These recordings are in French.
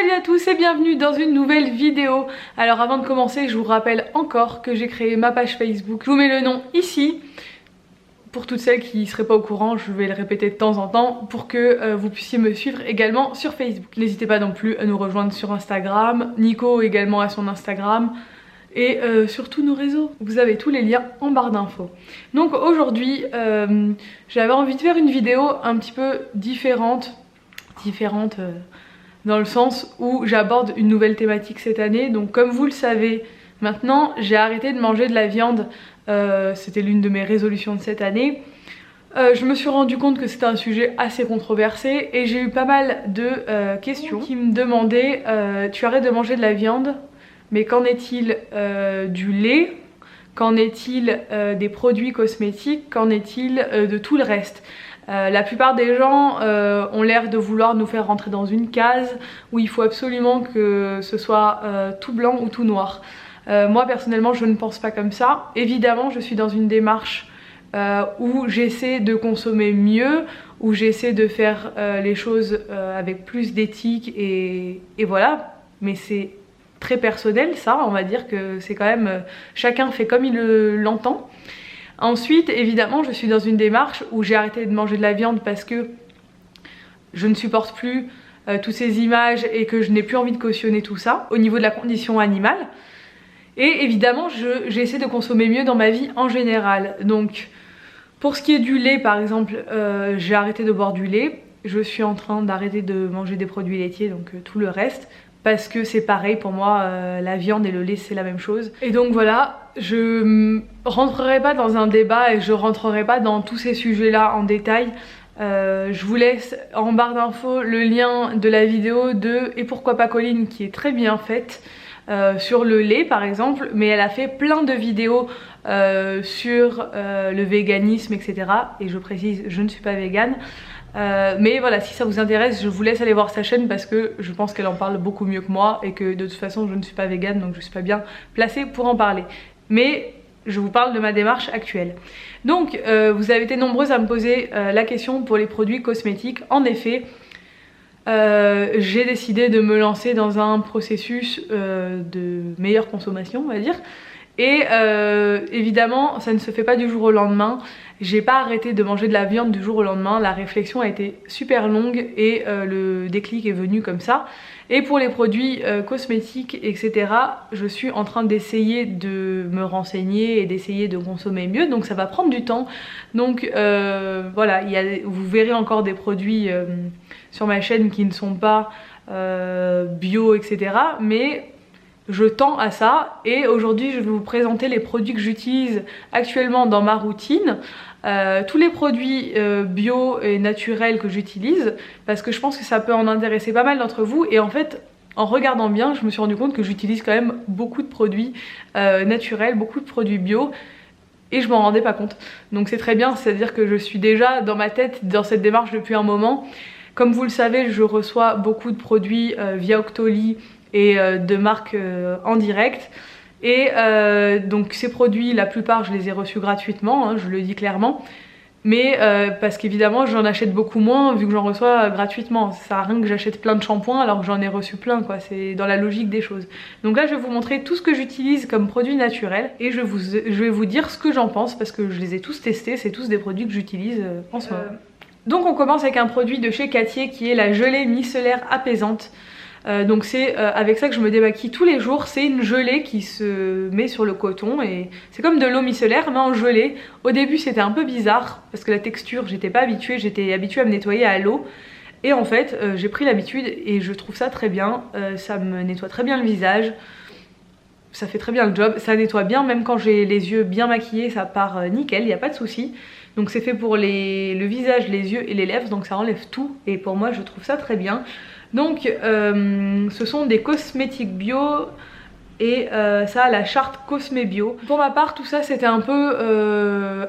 Salut à tous et bienvenue dans une nouvelle vidéo. Alors avant de commencer, je vous rappelle encore que j'ai créé ma page Facebook. Je vous mets le nom ici. Pour toutes celles qui ne seraient pas au courant, je vais le répéter de temps en temps pour que vous puissiez me suivre également sur Facebook. N'hésitez pas non plus à nous rejoindre sur Instagram. Nico également à son Instagram. Et sur tous nos réseaux. Vous avez tous les liens en barre d'infos. Donc aujourd'hui, j'avais envie de faire une vidéo un petit peu différente. Dans le sens où j'aborde une nouvelle thématique cette année. Donc comme vous le savez, maintenant j'ai arrêté de manger de la viande. C'était l'une de mes résolutions de cette année. Je me suis rendu compte que c'était un sujet assez controversé et j'ai eu pas mal de questions qui me demandaient tu arrêtes de manger de la viande, mais qu'en est-il du lait? Qu'en est-il des produits cosmétiques? Qu'en est-il de tout le reste? La plupart des gens ont l'air de vouloir nous faire rentrer dans une case où il faut absolument que ce soit tout blanc ou tout noir. Moi personnellement je ne pense pas comme ça. Évidemment je suis dans une démarche où j'essaie de consommer mieux, où j'essaie de faire les choses avec plus d'éthique et voilà. Mais c'est très personnel ça, on va dire que c'est quand même chacun fait comme il l'entend. Ensuite, évidemment, je suis dans une démarche où j'ai arrêté de manger de la viande parce que je ne supporte plus toutes ces images et que je n'ai plus envie de cautionner tout ça au niveau de la condition animale. Et évidemment, j'essaie de consommer mieux dans ma vie en général. Donc, pour ce qui est du lait, par exemple, j'ai arrêté de boire du lait. Je suis en train d'arrêter de manger des produits laitiers, donc tout le reste. Parce que c'est pareil pour moi, la viande et le lait c'est la même chose. Et donc voilà, je rentrerai pas dans un débat et je rentrerai pas dans tous ces sujets là en détail. Je vous laisse en barre d'infos le lien de la vidéo de Et pourquoi pas Colline qui est très bien faite sur le lait par exemple. Mais elle a fait plein de vidéos sur le véganisme etc. Et je précise, je ne suis pas végane. Mais voilà, si ça vous intéresse, je vous laisse aller voir sa chaîne parce que je pense qu'elle en parle beaucoup mieux que moi et que de toute façon je ne suis pas végane donc je suis pas bien placée pour en parler. Mais je vous parle de ma démarche actuelle. Donc vous avez été nombreuses à me poser la question pour les produits cosmétiques. En effet, j'ai décidé de me lancer dans un processus de meilleure consommation, on va dire. Et évidemment, ça ne se fait pas du jour au lendemain. J'ai pas arrêté de manger de la viande du jour au lendemain. La réflexion a été super longue et le déclic est venu comme ça. Et pour les produits cosmétiques, etc., je suis en train d'essayer de me renseigner et d'essayer de consommer mieux. Donc ça va prendre du temps. Donc voilà, vous verrez encore des produits sur ma chaîne qui ne sont pas bio, etc. Mais je tends à ça et aujourd'hui je vais vous présenter les produits que j'utilise actuellement dans ma routine. Tous les produits bio et naturels que j'utilise parce que je pense que ça peut en intéresser pas mal d'entre vous et en fait en regardant bien je me suis rendu compte que j'utilise quand même beaucoup de produits naturels, beaucoup de produits bio et je m'en rendais pas compte. Donc c'est très bien, c'est à dire que je suis déjà dans ma tête dans cette démarche depuis un moment. Comme vous le savez, je reçois beaucoup de produits via Octoly et de marques en direct. Et donc ces produits, la plupart je les ai reçus gratuitement, hein, je le dis clairement. Mais parce qu'évidemment j'en achète beaucoup moins vu que j'en reçois gratuitement. Ça sert à rien que j'achète plein de shampoings alors que j'en ai reçu plein quoi, c'est dans la logique des choses. Donc là je vais vous montrer tout ce que j'utilise comme produits naturels et je vais vous dire ce que j'en pense parce que je les ai tous testés, c'est tous des produits que j'utilise en ce moment. Donc on commence avec un produit de chez Cattier qui est la gelée micellaire apaisante. Donc c'est avec ça que je me démaquille tous les jours. C'est une gelée qui se met sur le coton et c'est comme de l'eau micellaire mais en gelée. Au début c'était un peu bizarre parce que la texture j'étais pas habituée, j'étais habituée à me nettoyer à l'eau. Et en fait j'ai pris l'habitude et je trouve ça très bien, ça me nettoie très bien le visage. Ça fait très bien le job, ça nettoie bien même quand j'ai les yeux bien maquillés, ça part nickel, il n'y a pas de souci. Donc c'est fait pour le visage, les yeux et les lèvres, donc ça enlève tout et pour moi je trouve ça très bien. Donc ce sont des cosmétiques bio et ça a la charte Cosmé Bio. Pour ma part tout ça c'était un peu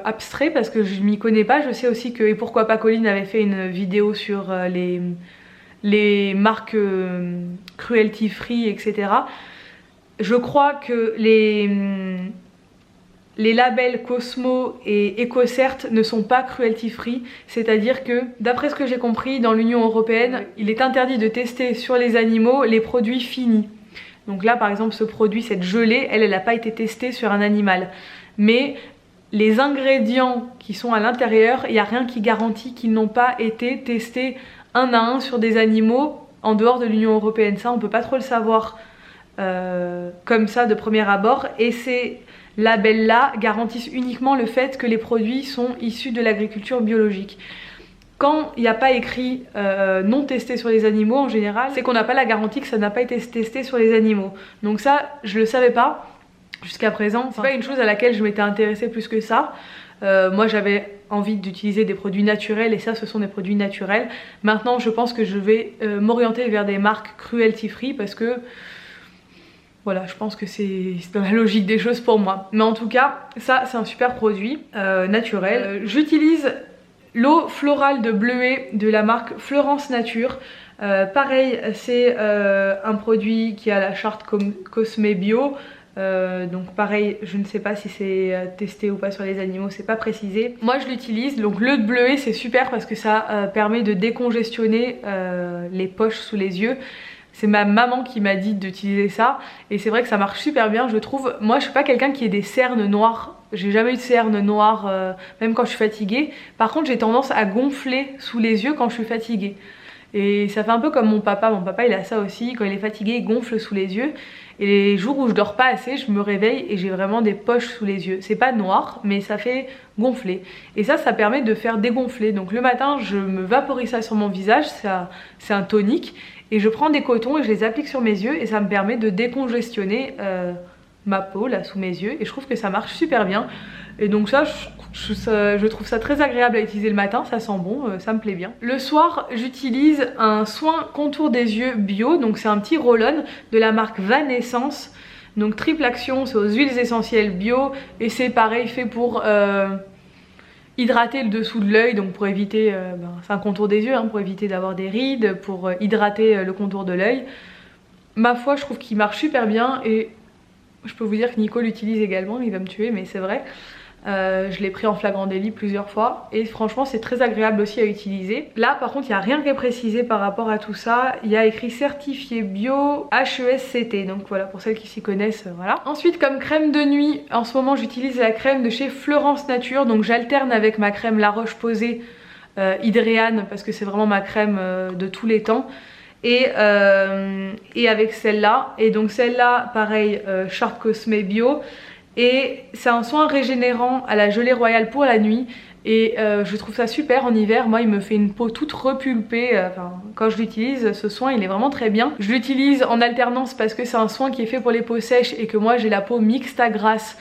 abstrait parce que je m'y connais pas. Je sais aussi que Et pourquoi pas Colline avait fait une vidéo sur les marques cruelty free etc. Je crois que les labels Cosmo et EcoCert ne sont pas cruelty free, c'est-à-dire que d'après ce que j'ai compris, dans l'Union européenne, il est interdit de tester sur les animaux les produits finis. Donc là par exemple ce produit, cette gelée, elle n'a pas été testée sur un animal. Mais les ingrédients qui sont à l'intérieur, il n'y a rien qui garantit qu'ils n'ont pas été testés un à un sur des animaux en dehors de l'Union européenne. Ça on peut pas trop le savoir comme ça de premier abord, et ces labels là garantissent uniquement le fait que les produits sont issus de l'agriculture biologique. Quand il n'y a pas écrit non testé sur les animaux en général, c'est qu'on n'a pas la garantie que ça n'a pas été testé sur les animaux. Donc ça je le savais pas jusqu'à présent, c'est pas une chose à laquelle je m'étais intéressée plus que ça. Moi j'avais envie d'utiliser des produits naturels et ça ce sont des produits naturels. Maintenant je pense que je vais m'orienter vers des marques cruelty free parce que voilà, je pense que c'est dans la logique des choses pour moi. Mais en tout cas, ça c'est un super produit naturel. J'utilise l'eau florale de bleuet de la marque Florence Nature. Pareil, c'est un produit qui a la charte Cosme Bio. Donc pareil, je ne sais pas si c'est testé ou pas sur les animaux, c'est pas précisé. Moi je l'utilise, donc l'eau de bleuet c'est super parce que ça permet de décongestionner les poches sous les yeux. C'est ma maman qui m'a dit d'utiliser ça et c'est vrai que ça marche super bien je trouve. Moi je suis pas quelqu'un qui ait des cernes noires, j'ai jamais eu de cernes noires même quand je suis fatiguée. Par contre j'ai tendance à gonfler sous les yeux quand je suis fatiguée. Et ça fait un peu comme mon papa il a ça aussi, quand il est fatigué il gonfle sous les yeux. Et les jours où je dors pas assez, je me réveille et j'ai vraiment des poches sous les yeux. C'est pas noir mais ça fait gonfler. Et ça permet de faire dégonfler. Donc le matin je me vaporise ça sur mon visage, c'est un tonique. Et je prends des cotons et je les applique sur mes yeux et ça me permet de décongestionner ma peau là sous mes yeux. Et je trouve que ça marche super bien. Et donc ça, je trouve ça très agréable à utiliser le matin, ça sent bon, ça me plaît bien. Le soir, j'utilise un soin contour des yeux bio. Donc c'est un petit roll-on de la marque Vanessence. Donc triple action, c'est aux huiles essentielles bio. Et c'est pareil, fait pour hydrater le dessous de l'œil, donc pour éviter, c'est un contour des yeux, hein, pour éviter d'avoir des rides, pour hydrater le contour de l'œil. Ma foi, je trouve qu'il marche super bien et je peux vous dire que Nico l'utilise également, il va me tuer mais c'est vrai. Je l'ai pris en flagrant délit plusieurs fois et franchement c'est très agréable aussi à utiliser. Là par contre il n'y a rien qui est précisé par rapport à tout ça. Il y a écrit certifié bio HESCT, donc voilà pour celles qui s'y connaissent, voilà. Ensuite comme crème de nuit, en ce moment j'utilise la crème de chez Florence Nature, donc j'alterne avec ma crème La Roche-Posay Hydréane parce que c'est vraiment ma crème de tous les temps. Et avec celle-là, et donc celle-là pareil, Charte Cosme Bio. Et c'est un soin régénérant à la gelée royale pour la nuit. Et je trouve ça super en hiver. Moi il me fait une peau toute repulpée, quand je l'utilise ce soin il est vraiment très bien. Je l'utilise en alternance parce que c'est un soin qui est fait pour les peaux sèches et que moi j'ai la peau mixte à grasse.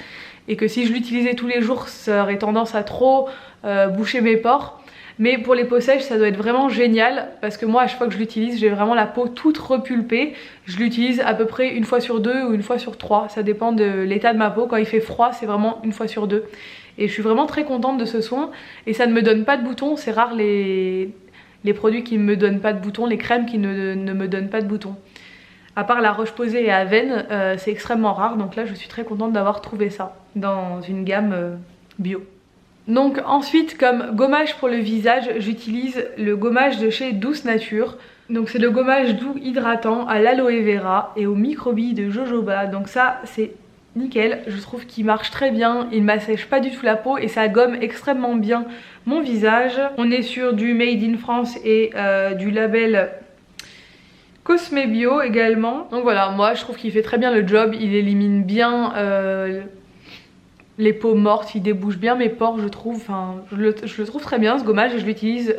Et que si je l'utilisais tous les jours ça aurait tendance à trop boucher mes pores. Mais pour les peaux sèches ça doit être vraiment génial parce que moi à chaque fois que je l'utilise j'ai vraiment la peau toute repulpée. Je l'utilise à peu près une fois sur deux ou une fois sur trois, ça dépend de l'état de ma peau. Quand il fait froid c'est vraiment une fois sur deux. Et je suis vraiment très contente de ce soin et ça ne me donne pas de boutons, c'est rare les produits qui ne me donnent pas de boutons, les crèmes qui ne me donnent pas de boutons. À part La Roche-Posay et Aven, c'est extrêmement rare donc là je suis très contente d'avoir trouvé ça dans une gamme bio. Donc ensuite comme gommage pour le visage j'utilise le gommage de chez Douce Nature. Donc c'est le gommage doux hydratant à l'aloe vera et aux microbilles de jojoba. Donc ça c'est nickel, je trouve qu'il marche très bien, il ne m'assèche pas du tout la peau et ça gomme extrêmement bien mon visage. On est sur du Made in France et du label Cosme Bio également. Donc voilà, moi je trouve qu'il fait très bien le job, il élimine bien les peaux mortes, il débouche bien mes pores je trouve, enfin je le trouve très bien ce gommage et je l'utilise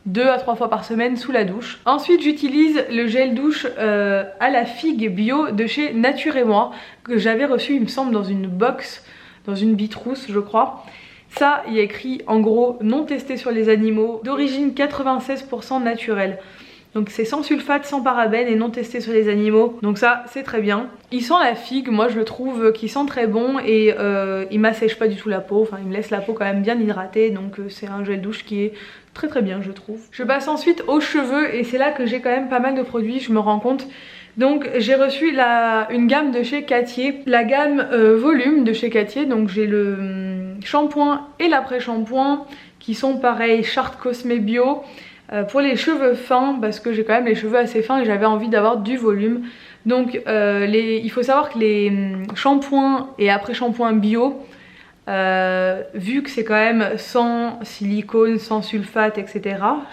2 à 3 fois par semaine sous la douche. Ensuite j'utilise le gel douche à la figue bio de chez Nature et Moi que j'avais reçu il me semble dans une box, dans une bitrousse je crois. Ça il y a écrit en gros non testé sur les animaux, d'origine 96% naturelle. Donc c'est sans sulfate, sans parabènes et non testé sur les animaux. Donc ça c'est très bien. Il sent la figue, moi je le trouve qu'il sent très bon et il m'assèche pas du tout la peau. Enfin il me laisse la peau quand même bien hydratée. Donc c'est un gel douche qui est très très bien je trouve. Je passe ensuite aux cheveux et c'est là que j'ai quand même pas mal de produits. Je me rends compte Donc j'ai reçu une gamme de chez Cattier, la gamme volume de chez Cattier. Donc j'ai le shampoing et l'après-shampoing qui sont pareils, Charte Cosmé Bio. Pour les cheveux fins, parce que j'ai quand même les cheveux assez fins et j'avais envie d'avoir du volume. Donc il faut savoir que les shampoings et après-shampoings bio, vu que c'est quand même sans silicone, sans sulfate, etc.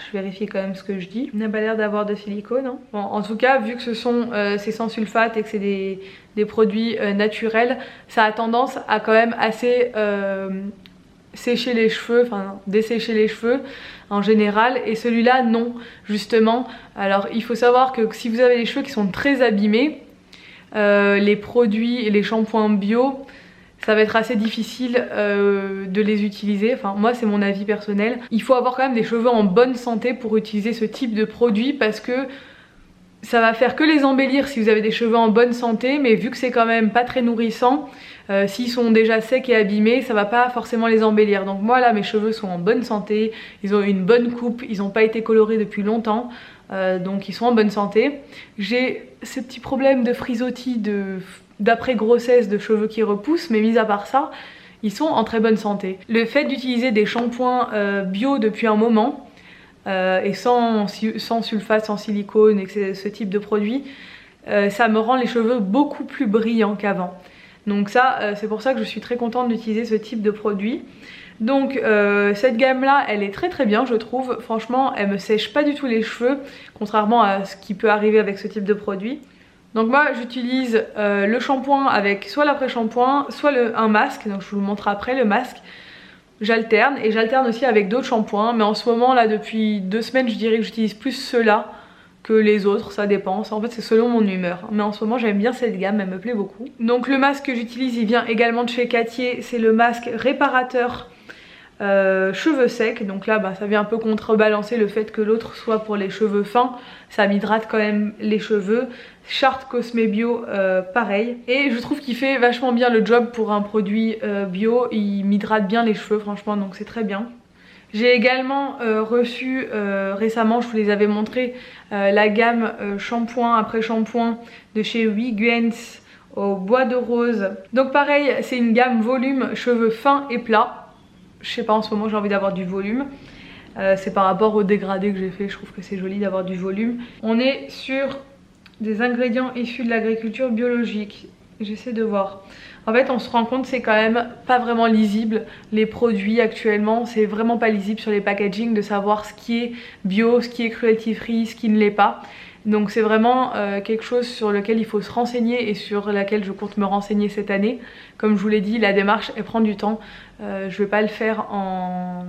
Je vérifie quand même ce que je dis. Il n'a pas l'air d'avoir de silicone. Hein. Bon, en tout cas, vu que c'est sans sulfate et que c'est des produits naturels, ça a tendance à quand même assez sécher les cheveux, enfin dessécher les cheveux en général, et celui-là non, justement. Alors il faut savoir que si vous avez les cheveux qui sont très abîmés, les produits et les shampoings bio, ça va être assez difficile de les utiliser. Enfin moi c'est mon avis personnel. Il faut avoir quand même des cheveux en bonne santé pour utiliser ce type de produit, parce que ça va faire que les embellir si vous avez des cheveux en bonne santé, mais vu que c'est quand même pas très nourrissant, s'ils sont déjà secs et abîmés, ça va pas forcément les embellir. Donc moi là mes cheveux sont en bonne santé, ils ont une bonne coupe, ils n'ont pas été colorés depuis longtemps, donc ils sont en bonne santé. J'ai ces petits problèmes de frisottis, d'après grossesse, de cheveux qui repoussent, mais mis à part ça, ils sont en très bonne santé. Le fait d'utiliser des shampoings bio depuis un moment, et sans sulfate, sans silicone et ce type de produit, ça me rend les cheveux beaucoup plus brillants qu'avant. Donc ça, c'est pour ça que je suis très contente d'utiliser ce type de produit. Donc cette gamme là, elle est très très bien je trouve. Franchement, elle me sèche pas du tout les cheveux, contrairement à ce qui peut arriver avec ce type de produit. Donc moi j'utilise le shampoing avec soit l'après-shampoing, soit un masque. Donc je vous le montre après le masque. J'alterne, et j'alterne aussi avec d'autres shampoings, mais en ce moment là depuis 2 semaines je dirais que j'utilise plus ceux-là que les autres, ça dépend, en fait c'est selon mon humeur, mais en ce moment j'aime bien cette gamme, elle me plaît beaucoup. Donc le masque que j'utilise il vient également de chez Cattier, c'est le masque réparateur cheveux secs, donc là bah, ça vient un peu contrebalancer le fait que l'autre soit pour les cheveux fins, ça m'hydrate quand même les cheveux. Charte Cosmé Bio pareil, et je trouve qu'il fait vachement bien le job pour un produit bio, il m'hydrate bien les cheveux franchement, donc c'est très bien. J'ai également reçu récemment, je vous les avais montré, la gamme shampoing après shampoing de chez Wiggens au bois de rose. Donc pareil, c'est une gamme volume cheveux fins et plats. Je sais pas, en ce moment j'ai envie d'avoir du volume. C'est par rapport au dégradé que j'ai fait, je trouve que c'est joli d'avoir du volume. On est sur des ingrédients issus de l'agriculture biologique. J'essaie de voir. En fait on se rend compte c'est quand même pas vraiment lisible les produits actuellement, c'est vraiment pas lisible sur les packaging de savoir ce qui est bio, ce qui est cruelty free, ce qui ne l'est pas. Donc c'est vraiment quelque chose sur lequel il faut se renseigner et sur laquelle je compte me renseigner cette année. Comme je vous l'ai dit, la démarche elle prend du temps, je vais pas le faire en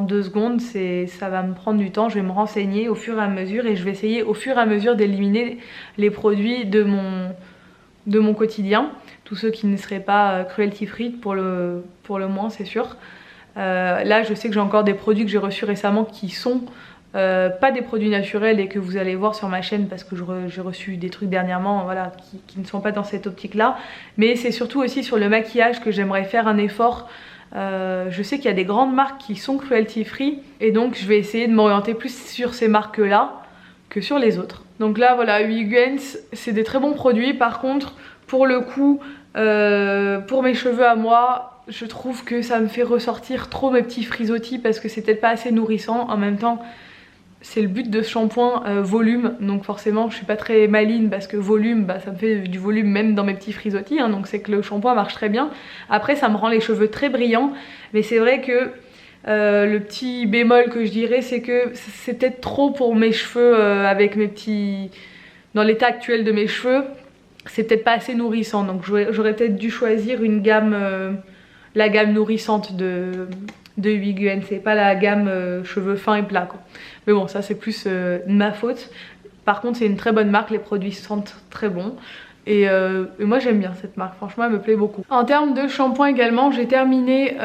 2 secondes, ça va me prendre du temps, je vais me renseigner au fur et à mesure et je vais essayer au fur et à mesure d'éliminer les produits de mon quotidien, tous ceux qui ne seraient pas cruelty free pour le moins c'est sûr. Là je sais que j'ai encore des produits que j'ai reçus récemment qui sont pas des produits naturels et que vous allez voir sur ma chaîne parce que j'ai reçu des trucs dernièrement voilà, qui ne sont pas dans cette optique là, mais c'est surtout aussi sur le maquillage que j'aimerais faire un effort. Je sais qu'il y a des grandes marques qui sont cruelty free et donc je vais essayer de m'orienter plus sur ces marques là que sur les autres. Donc là voilà, Wiggens c'est des très bons produits, par contre pour le coup pour mes cheveux à moi je trouve que ça me fait ressortir trop mes petits frisottis parce que c'est peut-être pas assez nourrissant. En même temps c'est le but de ce shampoing volume, donc forcément je suis pas très maligne parce que volume bah, ça me fait du volume même dans mes petits frisottis hein, donc c'est que le shampoing marche très bien. Après ça me rend les cheveux très brillants, mais c'est vrai que le petit bémol que je dirais c'est que c'est peut-être trop pour mes cheveux avec mes petits... dans l'état actuel de mes cheveux c'est peut-être pas assez nourrissant, donc j'aurais peut-être dû choisir une gamme la gamme nourrissante de Wiggens, c'est pas la gamme cheveux fins et plats quoi. Mais bon ça c'est plus ma faute. Par contre c'est une très bonne marque, les produits sentent très bon et moi j'aime bien cette marque, franchement elle me plaît beaucoup. En termes de shampoing également j'ai terminé,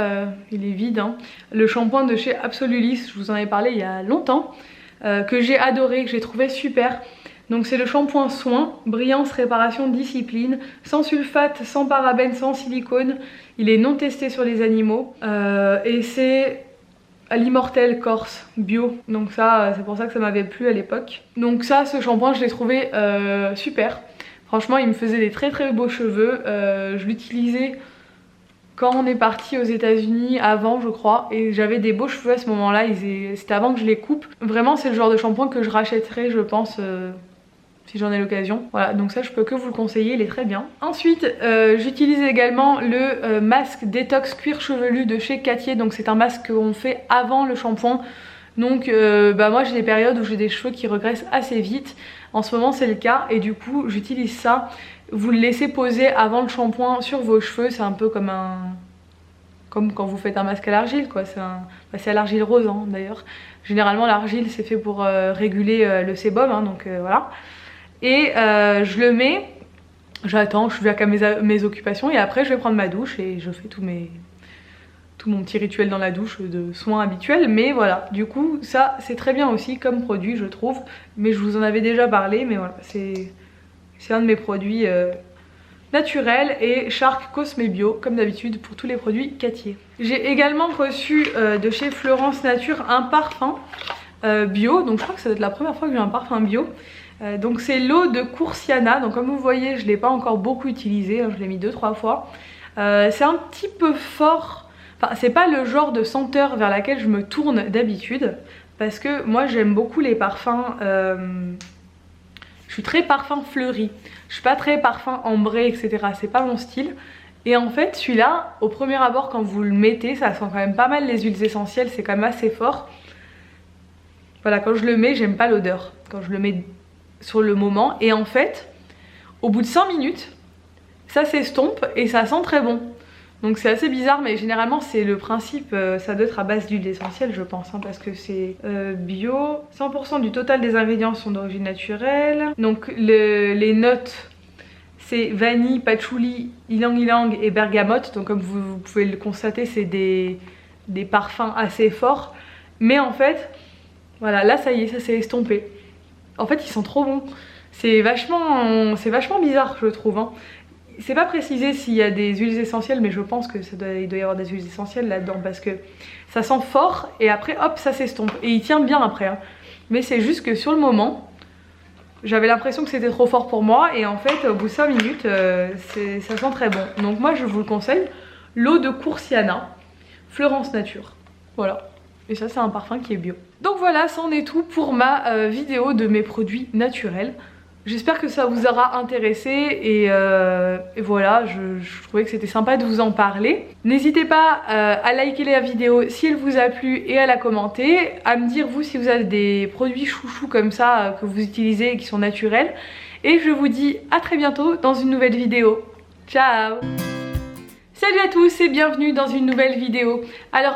il est vide hein, le shampoing de chez Absolulis, je vous en avais parlé il y a longtemps, que j'ai adoré, que j'ai trouvé super. Donc c'est le shampoing soin, brillance, réparation, discipline, sans sulfate, sans parabènes, sans silicone. Il est non testé sur les animaux et c'est l'Immortelle Corse bio, donc ça c'est pour ça que ça m'avait plu à l'époque. Donc ça, ce shampoing je l'ai trouvé super, franchement il me faisait des très très beaux cheveux. Je l'utilisais quand on est parti aux États-Unis avant je crois, et j'avais des beaux cheveux à ce moment là, c'était avant que je les coupe. Vraiment c'est le genre de shampoing que je rachèterais je pense si j'en ai l'occasion. Voilà, donc ça je peux que vous le conseiller, il est très bien. Ensuite j'utilise également le masque détox cuir chevelu de chez Cattier. Donc c'est un masque qu'on fait avant le shampoing. Donc moi j'ai des périodes où j'ai des cheveux qui regressent assez vite. En ce moment c'est le cas et du coup j'utilise ça. Vous le laissez poser avant le shampoing sur vos cheveux, c'est un peu comme quand vous faites un masque à l'argile quoi. C'est à l'argile rose hein, d'ailleurs. Généralement l'argile c'est fait pour réguler le sébum hein, donc voilà. Et je le mets, j'attends, je suis à mes occupations et après je vais prendre ma douche et je fais tout mon petit rituel dans la douche de soins habituels. Mais voilà, du coup ça c'est très bien aussi comme produit je trouve, mais je vous en avais déjà parlé, mais voilà, c'est un de mes produits naturels et Shark Cosme Bio comme d'habitude pour tous les produits Cattier. J'ai également reçu de chez Florence Nature un parfum bio, donc je crois que ça doit être la première fois que j'ai un parfum bio. Donc c'est l'eau de Coursiana, donc comme vous voyez je ne l'ai pas encore beaucoup utilisé, hein, je l'ai mis 2-3 fois. C'est un petit peu fort, enfin c'est pas le genre de senteur vers laquelle je me tourne d'habitude, parce que moi j'aime beaucoup les parfums, je suis très parfum fleuri, je suis pas très parfum ambré etc, c'est pas mon style. Et en fait celui-là au premier abord quand vous le mettez ça sent quand même pas mal les huiles essentielles, c'est quand même assez fort. Voilà, quand je le mets j'aime pas l'odeur, quand je le mets sur le moment, et en fait au bout de 5 minutes ça s'estompe et ça sent très bon. Donc c'est assez bizarre, mais généralement c'est le principe, ça doit être à base d'huile essentielle je pense hein, parce que c'est bio, 100% du total des ingrédients sont d'origine naturelle. Donc les notes c'est vanille, patchouli, ylang-ylang et bergamote. Donc comme vous pouvez le constater c'est des parfums assez forts, mais en fait voilà, là ça y est, ça s'est estompé. En fait ils sont trop bons, c'est vachement bizarre je trouve hein. C'est pas précisé s'il y a des huiles essentielles, mais je pense que il doit y avoir des huiles essentielles là-dedans parce que ça sent fort et après hop ça s'estompe et il tient bien après hein. Mais c'est juste que sur le moment j'avais l'impression que c'était trop fort pour moi et en fait au bout de 5 minutes ça sent très bon. Donc moi je vous le conseille, l'eau de Coursiana, Florence Nature, voilà. Et ça c'est un parfum qui est bio. Donc voilà, c'en est tout pour ma vidéo de mes produits naturels. J'espère que ça vous aura intéressé et voilà, je trouvais que c'était sympa de vous en parler. N'hésitez pas à liker la vidéo si elle vous a plu et à la commenter, à me dire vous si vous avez des produits chouchous comme ça que vous utilisez et qui sont naturels. Et je vous dis à très bientôt dans une nouvelle vidéo. Ciao! Salut à tous et bienvenue dans une nouvelle vidéo. Alors